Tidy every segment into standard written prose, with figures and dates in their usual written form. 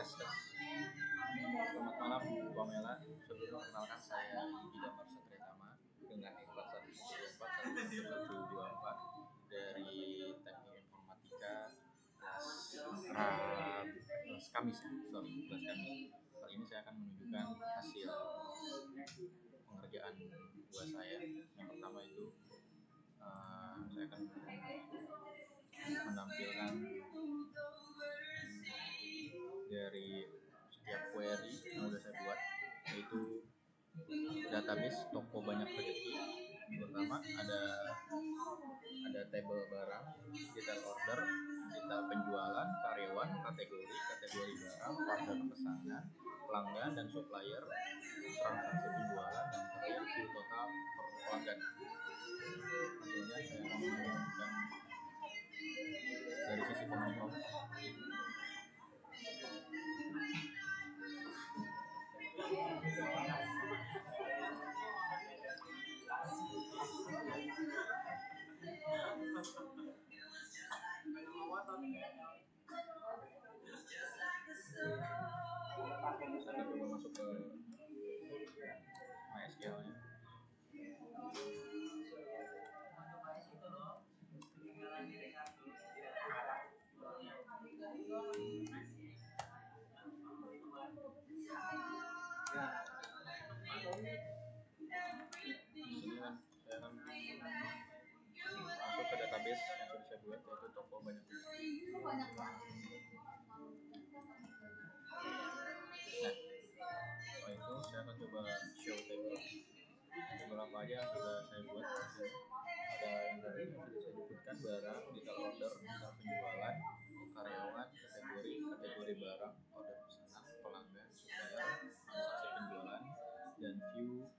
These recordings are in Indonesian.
Tes tes. Selamat malam, Bu Amela. Sebelum perkenalkan saya Yudi Damar Satritama dengan IPAT 114 dari Teknik Informatika kelas Kamis ya, kelas Kamis. Kali ini saya akan menunjukkan hasil pengerjaan buat saya. Yang pertama itu saya akan menampilkan dari setiap query yang sudah saya buat, yaitu database toko banyak rezeki. Pertama ada table barang, detail order, detail penjualan, karyawan, kategori barang, order pesanan, pelanggan dan supplier, transaksi penjualan dan karya view total per pelanggan. Hasilnya saya akan menunjukkan dari sisi pengontrol. Saya akan coba masuk ke MySQL nya. Di sini kan saya akan masuk ke database yang sudah saya buat, yaitu toko banyak rezeki. Nah, setelah itu saya akan coba show table beberapa aja yang sudah saya buat. Ada yang tadi yang sudah saya sebutkan, barang, detail order, detail penjualan, karyawan, kategori barang, order pesanan, pelanggan, supplier, transaksi penjualan, dan view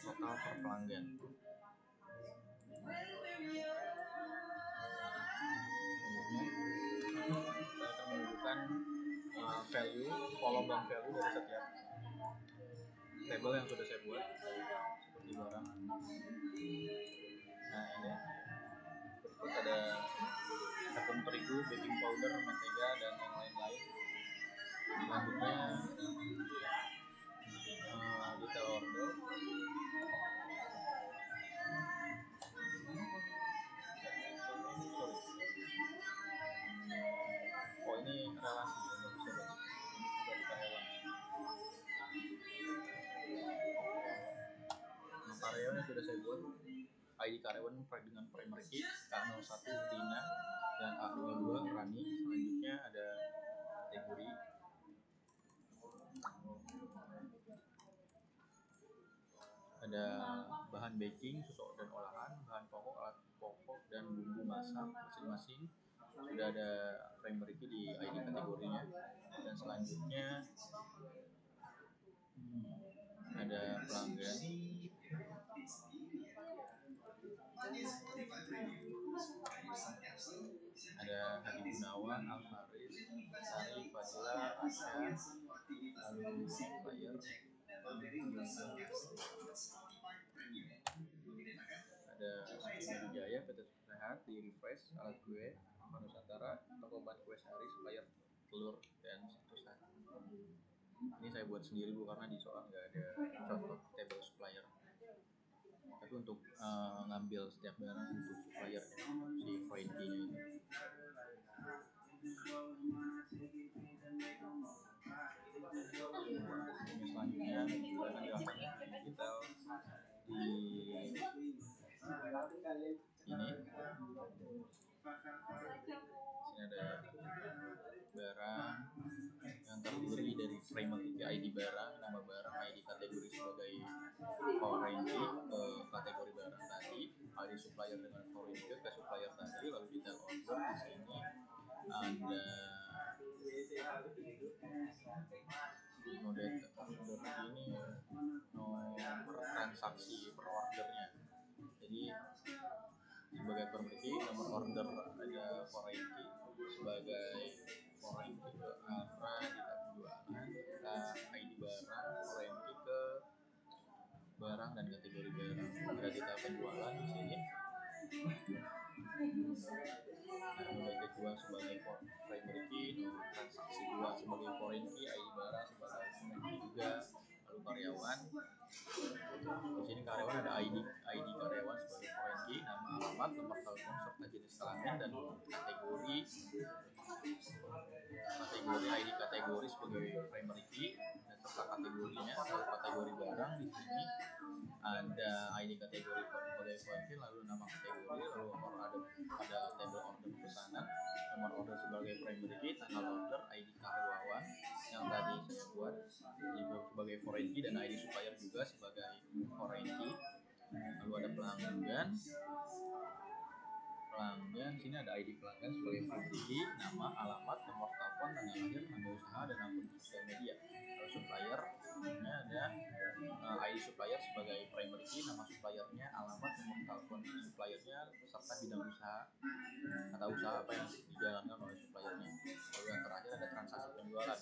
total per pelanggan. Saya akan menunjukkan value, kolom dan value dari setiap table yang sudah saya buat, seperti barang. Nah, ini berikut ada tepung terigu, baking powder, mentega, dan yang lain-lain. Selanjutnya detail order. Oh, ini relasi ya, nggak bisa baca. Ini dari karyawan. Nah, karyawan yang sudah saya buat, ID karyawan dengan primary key A01 Dina dan A02 Rani. Selanjutnya ada kategori, ada bahan baking, susu dan olahan, bahan pokok, alat pokok, dan bumbu masak masing-masing. Sudah ada primary key di ID kategorinya. Dan selanjutnya ada pelanggan, ada Hadi Gunawan, Alfaris, Sari, Fadila, Asya, lalu supplier, ada Sri Wijaya, PT Sehat, di Refresh, alat kue, Nusantara, toko obat kue sehari, supplier telur, dan seterusnya. Ini saya buat sendiri Bu, karena di soal nggak ada contoh table supplier. Tapi untuk ngambil setiap barang untuk supplier si foreign key-nya ini. Ini selanjutnya kita akan jelaskan detail di ini. Sini ada barang yang terdiri dari primary key, ID barang, nama barang, ID kategori sebagai foreign key ke kategori barang tadi, ID supplier dengan foreign key ke supplier tadi, lalu detail order. Di sini ada order ini, nomor transaksi per ordernya. Jadi sebagai primary key, nomor order ada foreign key, sebagai foreign key ke arah detail penjualan, ID barang, foreign key ke barang dan kategori barang. Ada detail penjualan di sini. Nah, node kedua sebagai primary key, node transaksi 2 sebagai foreign key, ID barang sebagai foreign key juga. Lalu karyawan, di sini karyawan ada ID karyawan sebagai foreign key, nama, alamat, nomor telepon serta jenis kelamin, dan kategori ID kategori sebagai primary key dan serta kategorinya. Lalu kategori barang, di sini ada ID kategori sebagai foreign key, lalu nama kategori, lalu ada table order pesanan, nomor order sebagai primary key, tanggal order, ID karyawan yang tadi saya buat itu sebagai foreign key, dan ID supplier juga sebagai foreign key. Lalu ada pelanggan, sini ada ID pelanggan sebagai primary key, nama, alamat, nomor telepon, tanggal lahir, nama usaha, dan akun sosial media. Lalu supplier, ini ada ID supplier sebagai primary key, nama suppliernya, alamat, nomor telepon suppliernya, serta bidang usaha atau usaha apa yang dijalankan oleh suppliernya. Lalu yang terakhir ada transaksi penjualan,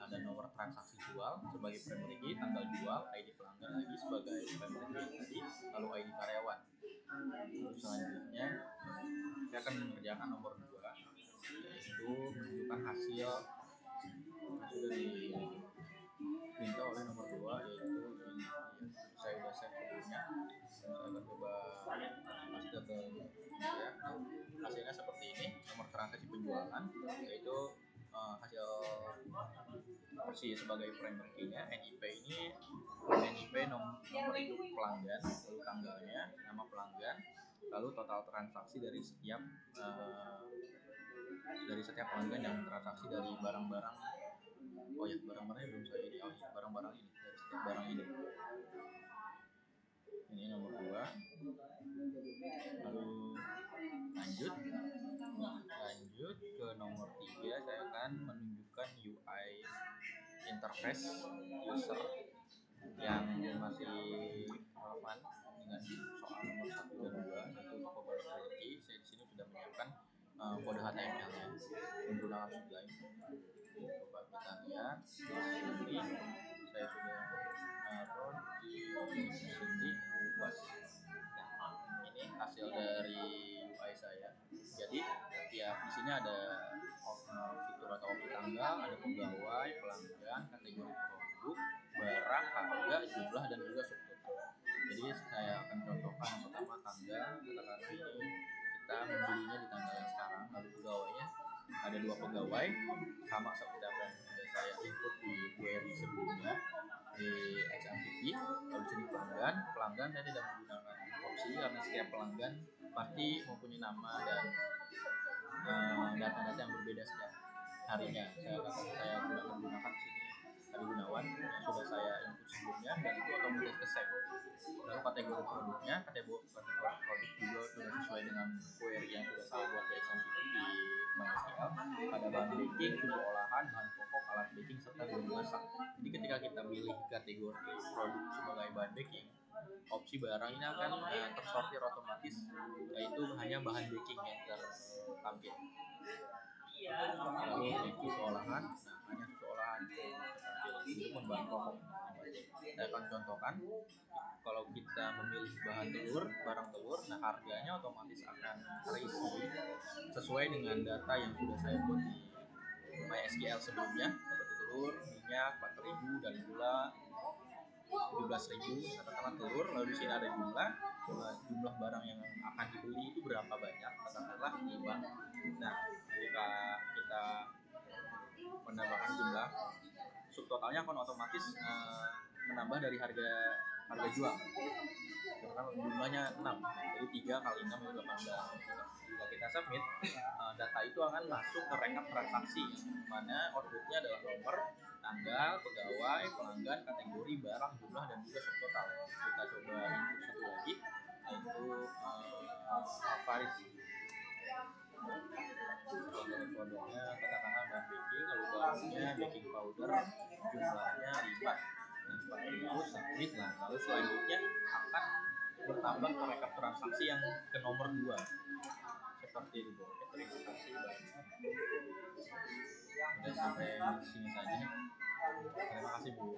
ada nomor transaksi jual sebagai primary key, tanggal jual, ID pelanggan lagi sebagai primary key tadi, lalu ID karyawan. Terus selanjutnya saya akan mengerjakan nomor 2, yaitu menunjukkan hasil yang sudah diminta oleh nomor 2, yaitu ini ya, saya sudah save sebelumnya. Saya akan coba paste ke ya. Hasilnya seperti ini, nomor transaksi penjualan, yaitu hasil versi sebagai primary key-nya. NIP ini nomor induk pelanggan, lalu tanggalnya, nama pelanggan, lalu total transaksi dari setiap pelanggan yang transaksi dari barang-barang. Oh ya, barang-barangnya belum saya ini. Oh ya, barang-barang ini dari setiap barang ini. Ini nomor 2. Lalu lanjut ke nomor 3, saya akan menunjukkan UI interface user yang masih relevan dengan soal nomor 1 dan 2, yaitu toko barang rezeki. Saya di sini sudah menyiapkan kode HTML-nya menggunakan Sublime. Coba kita lihat di sini saya sudah naruh di sini UAS. Nah, ini hasil dari UI saya. Jadi setiap di sini ada fitur atau opsi tanggal, ada pegawai, pelanggan, kategori produk, barang, harga, jumlah, dan juga subtotal. Jadi saya akan contohkan yang pertama tanggal, katakanlah ini kita membelinya di tanggal yang sekarang. Lalu pegawainya ada 2 pegawai sama seperti apa yang sudah saya input di query sebelumnya di XMPP. Lalu sini pelanggan saya tidak menggunakan opsi karena setiap pelanggan pasti mempunyai nama dan data-data yang berbeda setiap harinya. Saya gunakan sini Adi Gunawan yang sudah saya input sebelumnya, dan itu otomatis ke save. Lalu kategori produknya, kategori produk juga sudah sesuai dengan query yang sudah saya buat di XMPP di MySQL. Ada bahan baking, susu olahan, bahan pokok, alat baking, serta bumbu masak. Jadi ketika kita pilih kategori produk sebagai bahan baking, opsi barang ini akan tersortir otomatis, yaitu hanya bahan baking yang tertampil. Lalu susu olahan, hanya susu olahan tertampil untuk bahan pokok. Saya akan contohkan, kalau kita memilih barang telur, nah harganya otomatis akan terisi sesuai dengan data yang sudah saya buat di MySQL sebelumnya, seperti telur, minyak 4.000, dan gula 17.000. Katakanlah telur, lalu di sini ada jumlah barang yang akan dibeli itu berapa banyak, katakanlah 5. Nah, jika kita menambahkan jumlah, subtotalnya akan otomatis menambah dari harga jual. Karena jumlahnya 6, jadi 3 kali 6 itu 18. Jika kita submit, data itu akan masuk ke rekap transaksi, mana outputnya adalah nomor, tanggal, pegawai, pelanggan, kategori, barang, jumlah, dan juga subtotal. Kita coba input satu lagi, yaitu Alvaris. Kategori produknya katakanlah bahan baking, lalu barangnya baking powder, jumlahnya 5. Nah, 4.000 submit. Nah, lalu selanjutnya akan bertambah ke rekap transaksi yang ke nomor 2 seperti itu. Terima kasih banyak. Udah sampai sini saja. Terima kasih Bu.